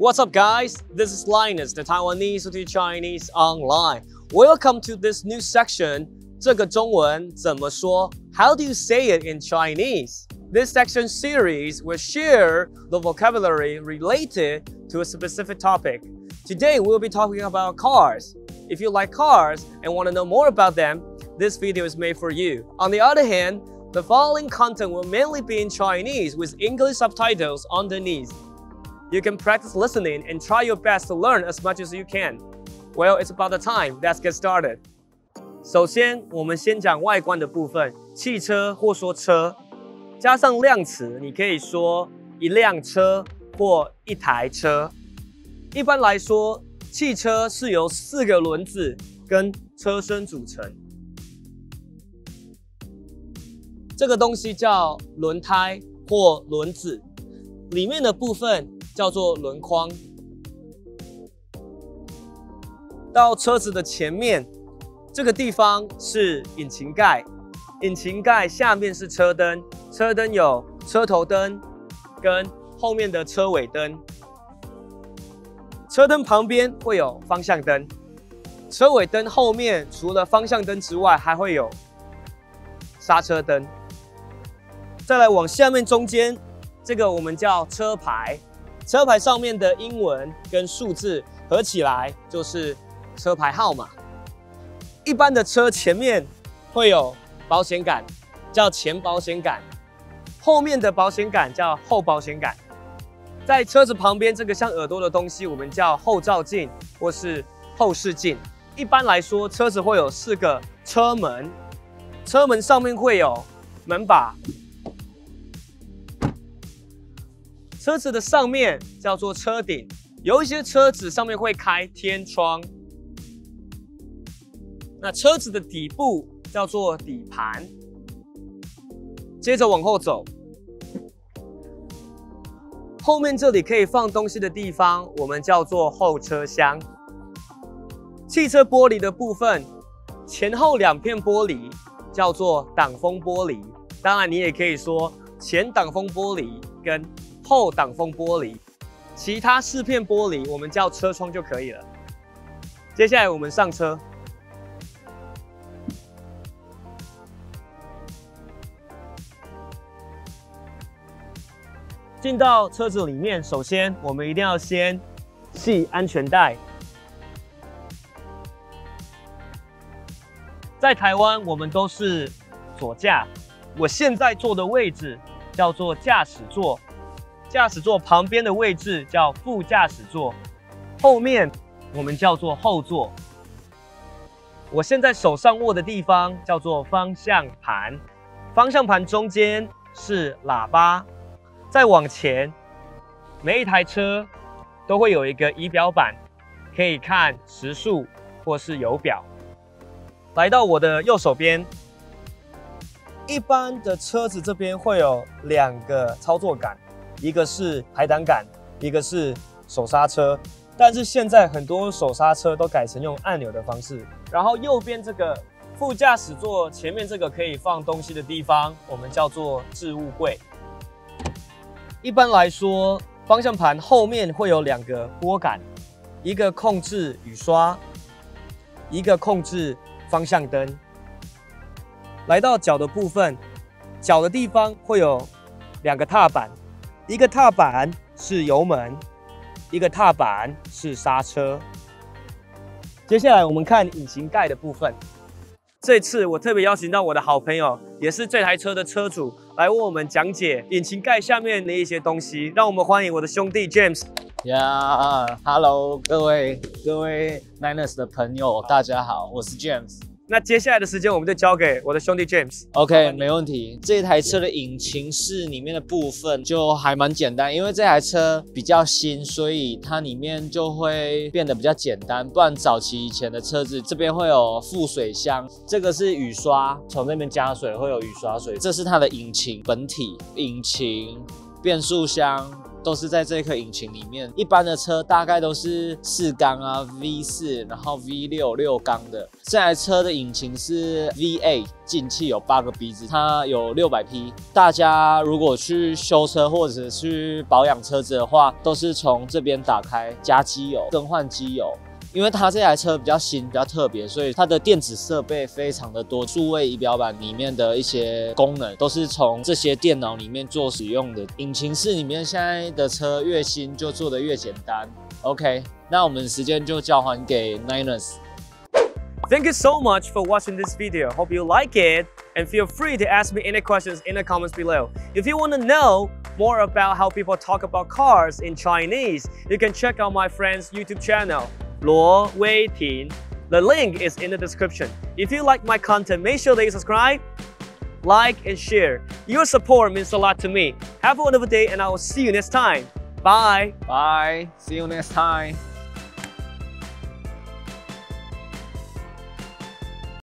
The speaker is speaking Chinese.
What's up, guys? This is Linus, the Taiwanese to Chinese online. Welcome to this new section. 这个中文怎么说? How do you say it in Chinese? This section series will share the vocabulary related to a specific topic. Today, we'll be talking about cars. If you like cars and want to know more about them, this video is made for you. On the other hand, the following content will mainly be in Chinese with English subtitles underneath. You can practice listening and try your best to learn as much as you can. Well, it's about the time. Let's get started. 首先，我们先讲外观的部分。汽车或说车，加上量词，你可以说一辆车或一台车。一般来说，汽车是由4个轮子跟车身组成。这个东西叫轮胎或轮子，里面的部分叫做轮框。到车子的前面，这个地方是引擎盖，引擎盖下面是车灯，车灯有车头灯跟后面的车尾灯。车灯旁边会有方向灯，车尾灯后面除了方向灯之外，还会有刹车灯。再来往下面中间，这个我们叫车牌，车牌上面的英文跟数字合起来就是车牌号码。一般的车前面会有保险杆，叫前保险杆；后面的保险杆叫后保险杆。在车子旁边这个像耳朵的东西，我们叫后照镜或是后视镜。一般来说，车子会有4个车门，车门上面会有门把。车子的上面叫做车顶，有一些车子上面会开天窗。那车子的底部叫做底盘。接着往后走，后面这里可以放东西的地方，我们叫做后车厢。汽车玻璃的部分，前后2片玻璃叫做挡风玻璃。当然，你也可以说前挡风玻璃跟后挡风玻璃。其他4片玻璃我们叫车窗就可以了。接下来我们上车。进到车子里面，首先我们一定要先系安全带。在台湾，我们都是左驾。我现在坐的位置叫做驾驶座，驾驶座旁边的位置叫副驾驶座，后面我们叫做后座。我现在手上握的地方叫做方向盘，方向盘中间是喇叭。再往前，每一台车都会有一个仪表板，可以看时速或是油表。来到我的右手边，一般的车子这边会有2个操作杆，一个是排挡杆，一个是手刹车。但是现在很多手刹车都改成用按钮的方式。然后右边这个副驾驶座前面这个可以放东西的地方，我们叫做置物柜。一般来说，方向盘后面会有2个拨杆，一个控制雨刷，一个控制方向灯。来到脚的部分，脚的地方会有2个踏板，一个踏板是油门，一个踏板是刹车。接下来我们看引擎盖的部分。这次我特别邀请到我的好朋友，也是这台车的车主，来为我们讲解引擎盖下面的一些东西。让我们欢迎我的兄弟 James。Hello， 各位 Linus 的朋友，大家好，我是 James。那接下来的时间我们就交给我的兄弟 James。OK， 没问题。这台车的引擎室里面的部分就还蛮简单，因为这台车比较新，所以它里面就会变得比较简单。不然早期以前的车子这边会有副水箱，这个是雨刷，从那边加水会有雨刷水。这是它的引擎本体、引擎、变速箱、都是在这颗引擎里面。一般的车大概都是4缸啊 V4， 然后 V6 6缸的。这台车的引擎是 V8， 进气有8个鼻子，它有600匹。大家如果去修车或者去保养车子的话，都是从这边打开加机油、更换机油。因为它这台车比较新、比较特别，所以它的电子设备非常的多，数位仪表板里面的一些功能都是从这些电脑里面做使用的。引擎室里面现在的车越新就做得越简单。OK， 那我们时间就交还给 Ninus。Thank you so much for watching this video. Hope you like it and feel free to ask me any questions in the comments below. If you want to know more about how people talk about cars in Chinese, you can check out my friend's YouTube channel. 罗威霆. The link is in the description. If you like my content, make sure that you subscribe, like, and share. Your support means a lot to me. Have a wonderful day, and I will see you next time. Bye. Bye. See you next time.